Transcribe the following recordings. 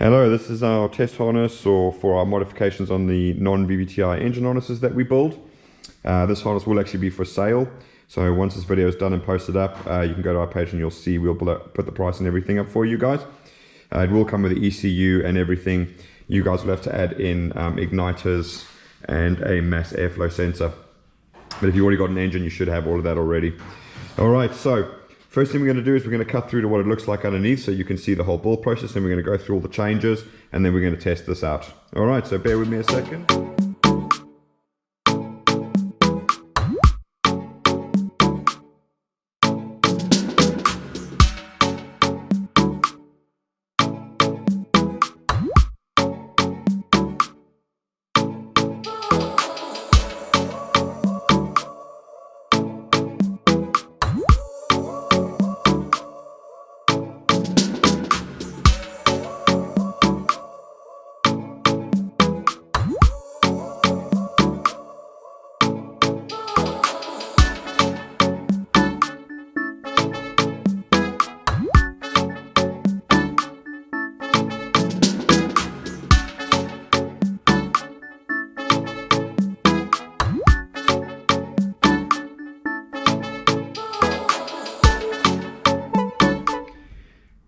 Hello, this is our test harness or for our modifications on the Non VVT-i engine harnesses that we build. This harness will actually be for sale. So once this video is done and posted up, you can go to our page and you'll see we'll put the price and everything up for you guys. It will come with the ECU and everything. You guys will have to add in igniters and a mass airflow sensor. But if you've already got an engine, you should have all of that already. All right, so first thing we're going to do is we're going to cut through to what it looks like underneath so you can see the whole build process, and we're going to go through all the changes and then we're going to test this out. All right, so bear with me a second.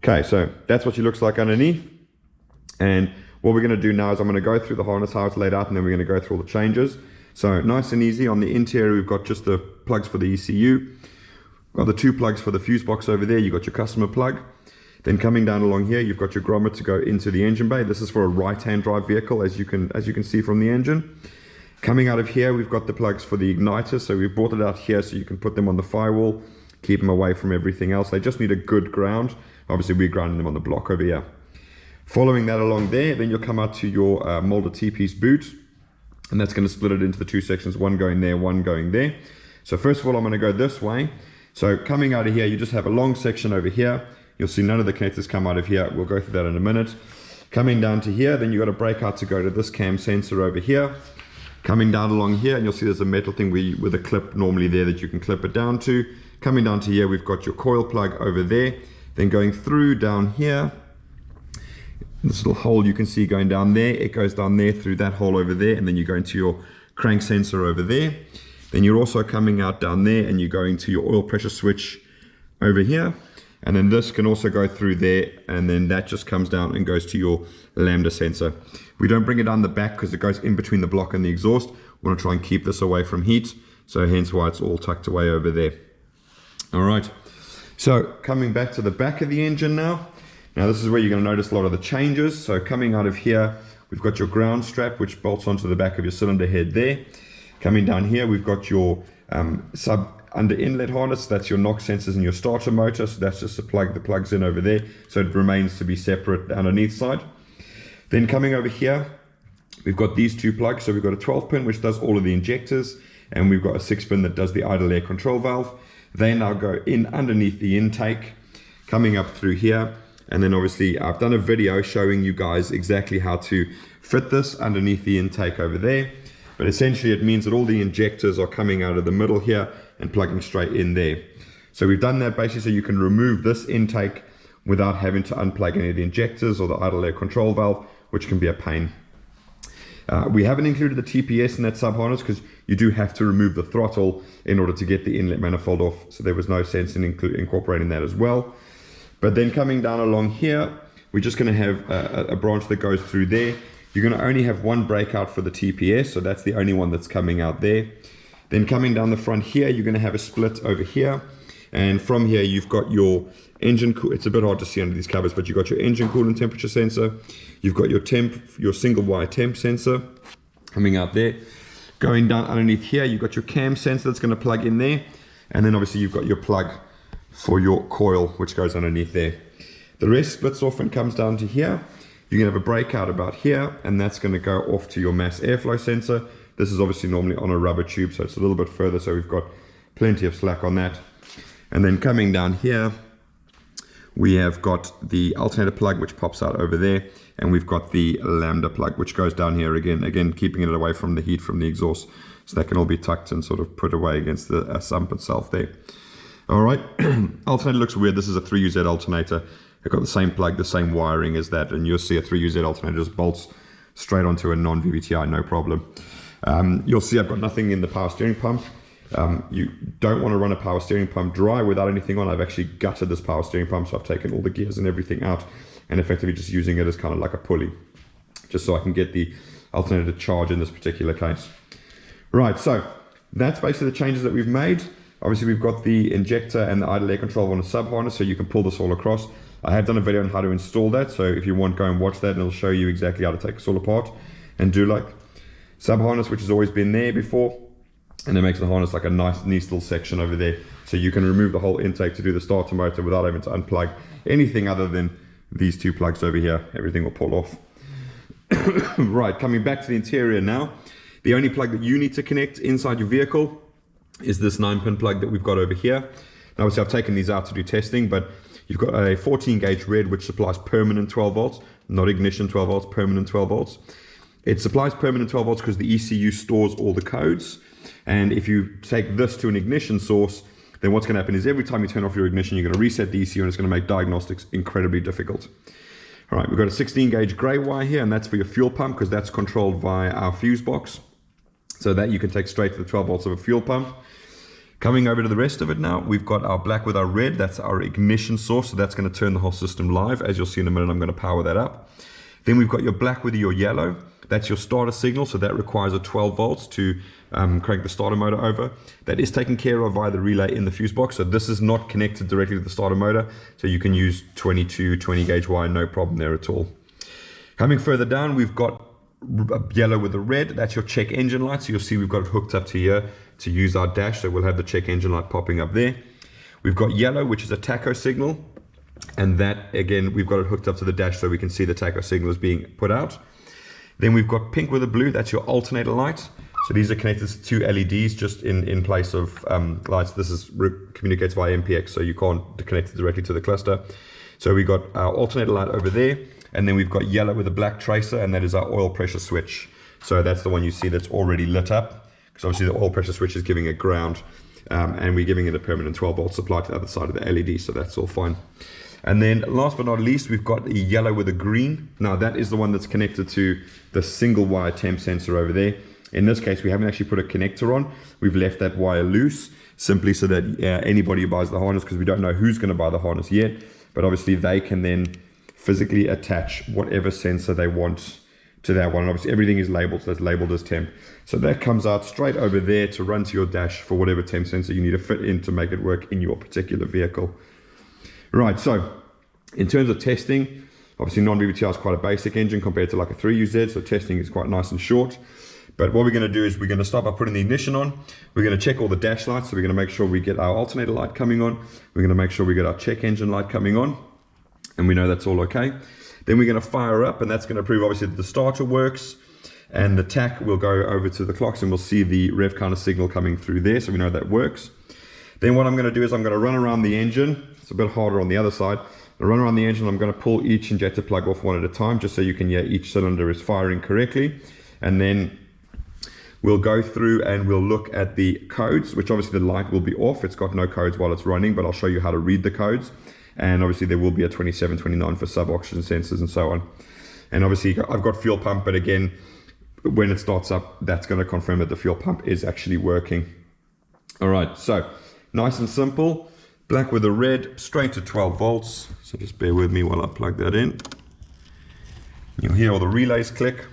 Okay, so that's what she looks like underneath. And what we're going to do now is I'm going to go through the harness, how it's laid out, and then we're going to go through all the changes. So nice and easy. On the interior, we've got just the plugs for the ECU. We've got the two plugs for the fuse box over there. You've got your customer plug. Then coming down along here, you've got your grommet to go into the engine bay. This is for a right-hand drive vehicle, as you can see from the engine. Coming out of here, we've got the plugs for the igniters. So we've brought it out here so you can put them on the firewall, keep them away from everything else. They just need a good ground. Obviously, we're grounding them on the block over here. Following that along there, then you'll come out to your molded T-piece boot, and that's going to split it into the two sections, one going there, one going there. So first of all, I'm going to go this way. So coming out of here, you just have a long section over here. You'll see none of the connectors come out of here. We'll go through that in a minute. Coming down to here, then you've got a breakout to go to this cam sensor over here. Coming down along here, and you'll see there's a metal thing with a clip normally there that you can clip it down to. Coming down to here, we've got your coil plug over there. Then going through down here, this little hole you can see going down there, it goes down there through that hole over there, and then you go into your crank sensor over there. Then you're also coming out down there and you're going to your oil pressure switch over here. And then this can also go through there, and then that just comes down and goes to your lambda sensor. We don't bring it down the back because it goes in between the block and the exhaust. We want to try and keep this away from heat, so hence why it's all tucked away over there. All right. So coming back to the back of the engine now. Now this is where you're going to notice a lot of the changes. So coming out of here, we've got your ground strap, which bolts onto the back of your cylinder head there. Coming down here, we've got your sub under inlet harness. That's your knock sensors and your starter motor. So that's just the plug that plugs in over there. So it remains to be separate underneath side. Then coming over here, we've got these two plugs. So we've got a 12 pin, which does all of the injectors. And we've got a 6 pin that does the idle air control valve. They now go in underneath the intake, coming up through here. And then obviously I've done a video showing you guys exactly how to fit this underneath the intake over there. But essentially it means that all the injectors are coming out of the middle here and plugging straight in there. So we've done that basically so you can remove this intake without having to unplug any of the injectors or the idle air control valve, which can be a pain. We haven't included the TPS in that sub harness because you do have to remove the throttle in order to get the inlet manifold off, so there was no sense in incorporating that as well. But then coming down along here, we're just going to have a branch that goes through there. You're going to only have one breakout for the TPS, so that's the only one that's coming out there. Then coming down the front here, you're going to have a split over here, and from here you've got your engine it's a bit hard to see under these covers, but you've got your engine coolant temperature sensor, you've got your single wire temp sensor coming out there. Going down underneath here, you've got your cam sensor that's going to plug in there, and then obviously you've got your plug for your coil, which goes underneath there. The rest splits off and comes down to here. You're going to have a breakout about here, and that's going to go off to your mass airflow sensor. This is obviously normally on a rubber tube, so it's a little bit further, so we've got plenty of slack on that. And then coming down here, we have got the alternator plug, which pops out over there, and we've got the lambda plug, which goes down here again keeping it away from the heat from the exhaust, so that can all be tucked and sort of put away against the sump itself there. All right, alternator looks weird. This is a 3UZ alternator. They've got the same plug, the same wiring as that, and you'll see a 3UZ alternator just bolts straight onto a non VVT-i, no problem. You'll see I've got nothing in the power steering pump. You don't want to run a power steering pump dry without anything on. I've actually gutted this power steering pump, so I've taken all the gears and everything out and effectively just using it as kind of like a pulley, just so I can get the alternator to charge in this particular case. Right, so that's basically the changes that we've made. Obviously we've got the injector and the idle air control on a sub harness, so you can pull this all across. I have done a video on how to install that, so if you want, go and watch that and it'll show you exactly how to take this all apart and do like sub harness, which has always been there before. And it makes the harness like a nice little section over there, so you can remove the whole intake to do the starter motor without having to unplug anything other than these two plugs over here. Everything will pull off. Right, coming back to the interior now, the only plug that you need to connect inside your vehicle is this 9-pin plug that we've got over here. Now obviously I've taken these out to do testing, but you've got a 14 gauge red which supplies permanent 12 volts, not ignition 12 volts, permanent 12 volts. It supplies permanent 12 volts because the ECU stores all the codes. And if you take this to an ignition source, then what's going to happen is every time you turn off your ignition, you're going to reset the ECU and it's going to make diagnostics incredibly difficult. All right, we've got a 16 gauge gray wire here, and that's for your fuel pump because that's controlled via our fuse box. So that you can take straight to the 12 volts of a fuel pump. Coming over to the rest of it now, we've got our black with our red. That's our ignition source, so that's going to turn the whole system live. As you'll see in a minute, I'm going to power that up. Then we've got your black with your yellow. That's your starter signal, so that requires a 12 volts to crank the starter motor over. That is taken care of via the relay in the fuse box, so this is not connected directly to the starter motor, so you can use 20 gauge wire, no problem there at all. Coming further down, we've got yellow with the red. That's your check engine light, so you'll see we've got it hooked up to here to use our dash, so we'll have the check engine light popping up there. We've got yellow, which is a tacho signal, and that again we've got it hooked up to the dash so we can see the tacho signal is being put out. Then we've got pink with a blue, that's your alternator light. So these are connected to two LEDs just in place of lights. This is communicates via MPX, so you can't connect it directly to the cluster. So we've got our alternator light over there, and then we've got yellow with a black tracer, and that is our oil pressure switch. So that's the one you see that's already lit up, because obviously the oil pressure switch is giving it ground, and we're giving it a permanent 12 volt supply to the other side of the LED, so that's all fine. And then last but not least, we've got the yellow with a green. Now that is the one that's connected to the single wire temp sensor over there. In this case, we haven't actually put a connector on. We've left that wire loose simply so that anybody who buys the harness, because we don't know who's going to buy the harness yet, but obviously they can then physically attach whatever sensor they want to that one. And obviously everything is labeled, so that's labeled as temp. So that comes out straight over there to run to your dash for whatever temp sensor you need to fit in to make it work in your particular vehicle. Right, so in terms of testing, obviously non VVT-i is quite a basic engine compared to like a 3UZ, so testing is quite nice and short. But what we're going to do is we're going to start by putting the ignition on. We're going to check all the dash lights, so we're going to make sure we get our alternator light coming on. We're going to make sure we get our check engine light coming on, and we know that's all okay. Then we're going to fire up, and that's going to prove obviously that the starter works, and the tach will go over to the clocks, and we'll see the rev counter signal coming through there, so we know that works. Then what I'm going to do is I'm going to run around the engine. It's a bit harder on the other side. I'll run around the engine. I'm going to pull each injector plug off one at a time, just so you can hear each cylinder is firing correctly. And then we'll go through and we'll look at the codes, which obviously the light will be off. It's got no codes while it's running, but I'll show you how to read the codes. And obviously there will be a 27, 29 for sub-oxygen sensors and so on. And obviously I've got fuel pump, but again, when it starts up, that's going to confirm that the fuel pump is actually working. All right, so nice and simple. Black with a red, straight to 12 volts. So just bear with me while I plug that in. You'll hear all the relays click.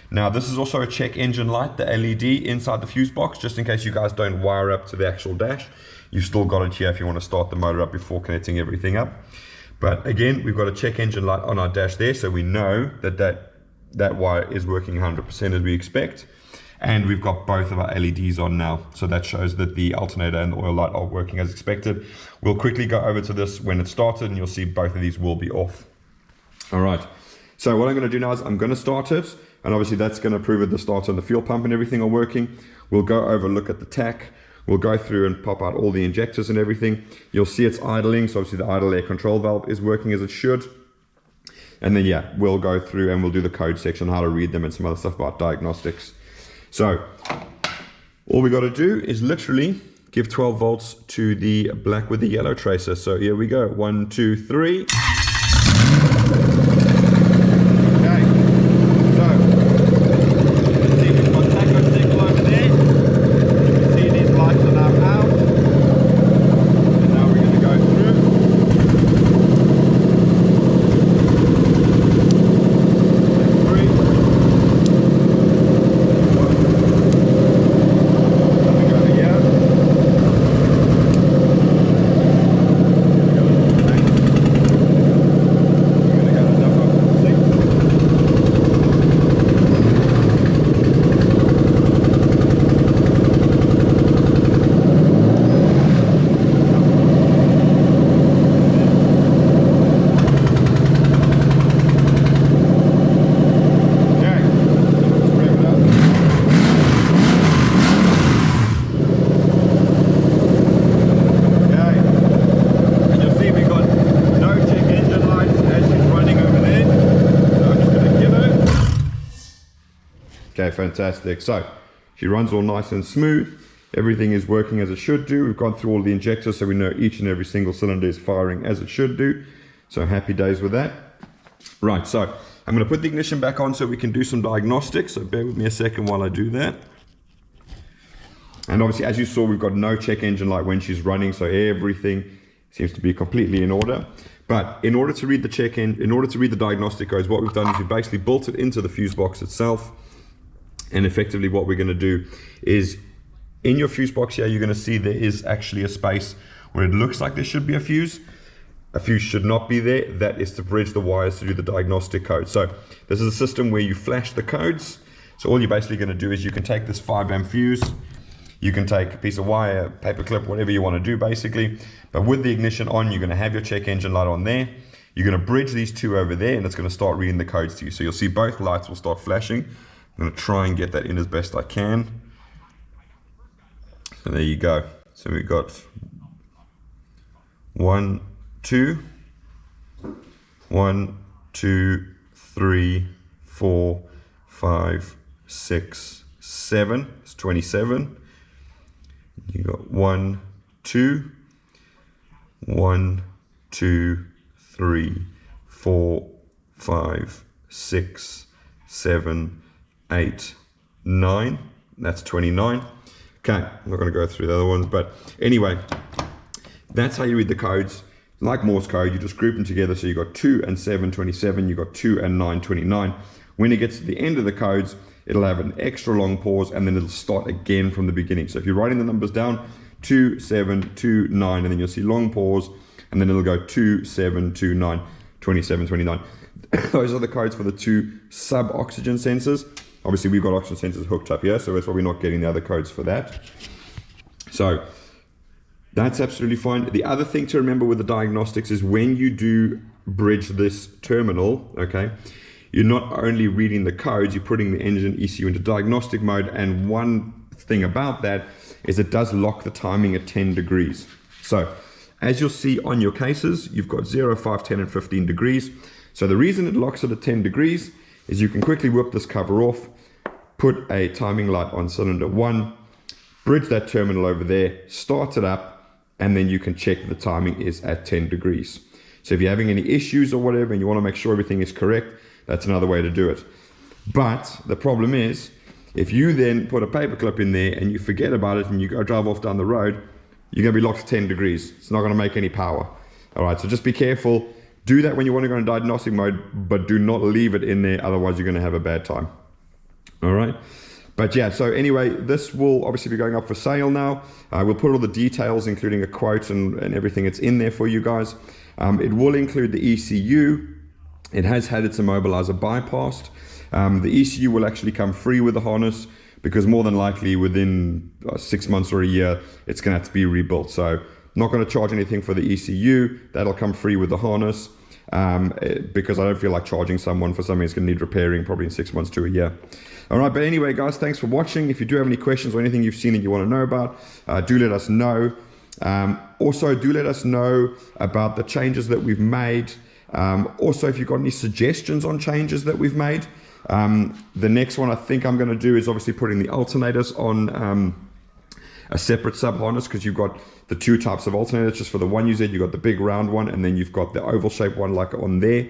Now this is also a check engine light, the LED inside the fuse box, just in case you guys don't wire up to the actual dash. You've still got it here if you want to start the motor up before connecting everything up. But again, we've got a check engine light on our dash there, so we know that that wire is working 100% as we expect. And we've got both of our LEDs on now, so that shows that the alternator and the oil light are working as expected. We'll quickly go over to this when it started, and you'll see both of these will be off. All right, so what I'm going to do now is I'm going to start it, and obviously that's going to prove that the starter and the fuel pump and everything are working. We'll go over, look at the tach. We'll go through and pop out all the injectors and everything. You'll see it's idling, so obviously the idle air control valve is working as it should. And then yeah, we'll go through and we'll do the code section, how to read them, and some other stuff about diagnostics. So all we got to do is literally give 12 volts to the black with the yellow tracer. So here we go, 1, 2, 3. Okay, fantastic. So she runs all nice and smooth. Everything is working as it should do. We've gone through all the injectors, so we know each and every single cylinder is firing as it should do. So happy days with that. Right, so I'm going to put the ignition back on so we can do some diagnostics. So bear with me a second while I do that. And obviously, as you saw, we've got no check engine light when she's running, so everything seems to be completely in order. But in order to read the in order to read the diagnostic codes, what we've done is we've basically built it into the fuse box itself. And effectively what we're going to do is, in your fuse box here, you're going to see there is actually a space where it looks like there should be a fuse. A fuse should not be there. That is to bridge the wires to do the diagnostic code. So this is a system where you flash the codes. So all you're basically going to do is you can take this 5 amp fuse, you can take a piece of wire, paper clip, whatever you want to do basically. But with the ignition on, you're going to have your check engine light on there. You're going to bridge these two over there, and it's going to start reading the codes to you. So you'll see both lights will start flashing. I'm going to try and get that in as best I can. So there you go. So we've got 1, 2, 1, 2, 3, 4, 5, 6, 7. It's 27. You got 1, 2, 1, 2, 3, 4, 5, 6, 7, 8, 9. That's 29. Okay, I'm not going to go through the other ones, but anyway, that's how you read the codes. Like Morse code, you just group them together. So you got 2 and 7, 27. You got 2 and 9, 29. When it gets to the end of the codes, it'll have an extra long pause, and then it'll start again from the beginning. So if you're writing the numbers down, 2, 7, 2, 9, and then you'll see long pause, and then it'll go 2, 7, 2, 9, 27, 29. Those are the codes for the 2 sub-oxygen sensors. Obviously, we've got oxygen sensors hooked up here, so that's why we're not getting the other codes for that. So that's absolutely fine. The other thing to remember with the diagnostics is when you do bridge this terminal, okay, you're not only reading the codes, you're putting the engine ECU into diagnostic mode. And one thing about that is it does lock the timing at 10 degrees. So as you'll see on your cases, you've got 0, 5, 10, and 15 degrees. So the reason it locks it at 10 degrees is you can quickly whip this cover off, put a timing light on cylinder 1, bridge that terminal over there, start it up, and then you can check the timing is at 10 degrees. So if you're having any issues or whatever and you want to make sure everything is correct, that's another way to do it. But the problem is, if you then put a paper clip in there and you forget about it and you go drive off down the road, you're going to be locked at 10 degrees. It's not going to make any power. All right, so just be careful. Do that when you want to go in diagnostic mode, but do not leave it in there, otherwise you're going to have a bad time. All right, but yeah, so anyway, this will obviously be going up for sale now. We'll put all the details, including a quote and everything that's in there for you guys. It will include the ECU. It has had its immobilizer bypassed. The ECU will actually come free with the harness, because more than likely within 6 months or a year, it's going to have to be rebuilt. So not going to charge anything for the ECU. That'll come free with the harness, because I don't feel like charging someone for something that's going to need repairing probably in 6 months to a year. All right, but anyway, guys, thanks for watching. If you do have any questions or anything you've seen that you want to know about, do let us know. Also, do let us know about the changes that we've made. Also, if you've got any suggestions on changes that we've made. The next one I think I'm going to do is obviously putting the alternators on a separate sub harness, because you've got the 2 types of alternators. Just for the 1UZ, you've got the big round one, and then you've got the oval shaped one like on there.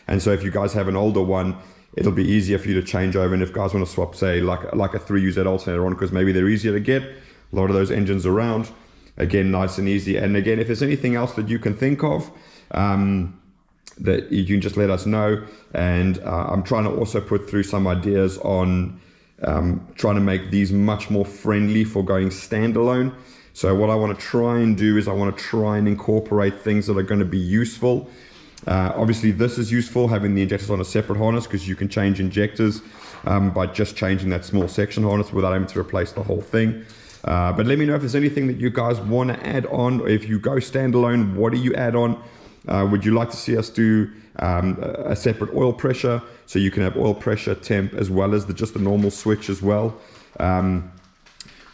And so if you guys have an older one, it'll be easier for you to change over. And if guys want to swap, say like a 3UZ alternator on, because maybe they're easier to get, a lot of those engines around, again, nice and easy. And again, if there's anything else that you can think of, that you can just let us know. And I'm trying to also put through some ideas on trying to make these much more friendly for going standalone. So what I want to try and do is I want to try and incorporate things that are going to be useful. Obviously this is useful, having the injectors on a separate harness, because you can change injectors by just changing that small section harness without having to replace the whole thing. But let me know if there's anything that you guys want to add on, or if you go standalone, what do you add on? Would you like to see us do a separate oil pressure, so you can have oil pressure, temp, as well as just the normal switch as well?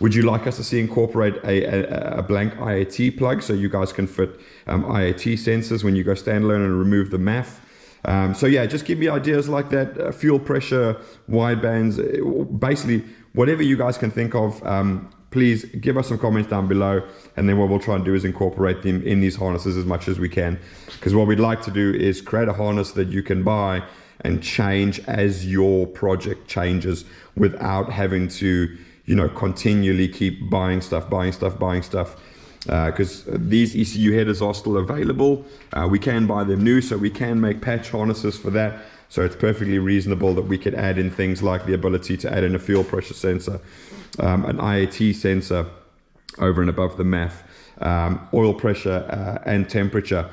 Would you like us to see incorporate a blank IAT plug, so you guys can fit IAT sensors when you go standalone and remove the MAF? So yeah, just give me ideas like that, fuel pressure, widebands, basically whatever you guys can think of. Please give us some comments down below, and then what we'll try and do is incorporate them in these harnesses as much as we can. Because what we'd like to do is create a harness that you can buy and change as your project changes, without having to, you know, continually keep buying stuff. Because these ECU headers are still available. We can buy them new, so we can make patch harnesses for that. So it's perfectly reasonable that we could add in things like the ability to add in a fuel pressure sensor, an IAT sensor over and above the MAF, oil pressure and temperature.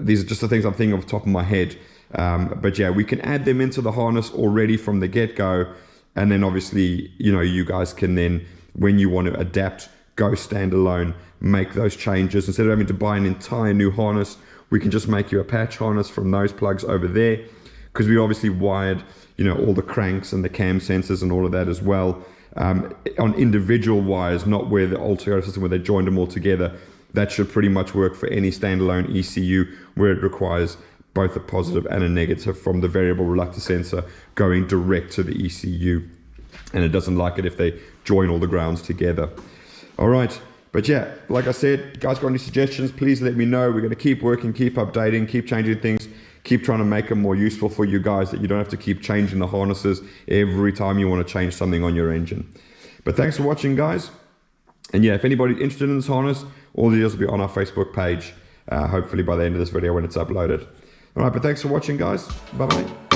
These are just the things I'm thinking off the top of my head. But yeah, we can add them into the harness already from the get-go. And then obviously, you know, you guys can then, when you want to adapt, go standalone, make those changes. Instead of having to buy an entire new harness, we can just make you a patch harness from those plugs over there, because we obviously wired, you know, all the cranks and the cam sensors and all of that as well, on individual wires, not where the altogether system where they joined them all together. That should pretty much work for any standalone ECU where it requires both a positive and a negative from the variable reluctance sensor going direct to the ECU, and it doesn't like it if they join all the grounds together. All right. But yeah, like I said, guys, got any suggestions, please let me know. We're going to keep working, keep updating, keep changing things, keep trying to make them more useful for you guys, that you don't have to keep changing the harnesses every time you want to change something on your engine. But thanks for watching, guys. And yeah, if anybody's interested in this harness, all the details will be on our Facebook page, hopefully by the end of this video when it's uploaded. All right, but thanks for watching, guys. Bye-bye.